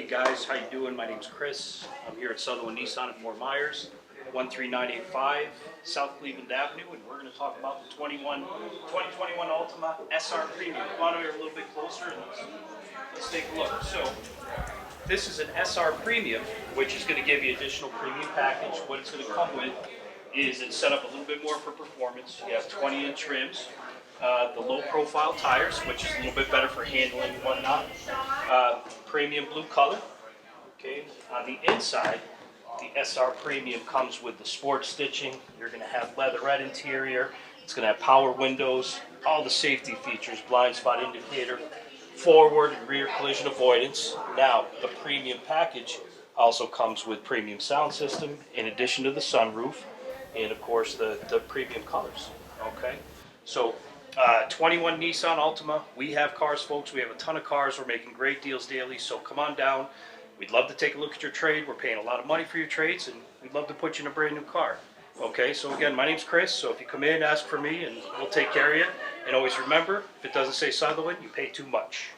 Hey guys, how you doing? My name's Chris. I'm here at Sutherlin Nissan in Fort Myers, 13985 South Cleveland Avenue, and we're going to talk about the 2021 Altima SR Premium. Come on over a little bit closer and let's take a look. So this is an SR Premium, which is going to give you additional premium package. What it's going to come with is it's set up a little bit more for performance. You have 20-inch rims, the low-profile tires, which is a little bit better for handling and whatnot. Premium blue color. Okay, on the inside, the SR Premium comes with the sport stitching. You're going to have leatherette interior. It's going to have power windows, all the safety features, blind spot indicator, forward and rear collision avoidance. Now, the premium package also comes with premium sound system, in addition to the sunroof, and of course the premium colors. Okay, so 21 Nissan Altima. We have cars, folks. We have a ton of cars. We're making great deals daily, so come on down. We'd love to take a look at your trade. We're paying a lot of money for your trades, and we'd love to put you in a brand new car. Okay, so again, my name's Chris, so if you come in, ask for me, and we'll take care of you. And always remember, if it doesn't say Sutherlin, you pay too much.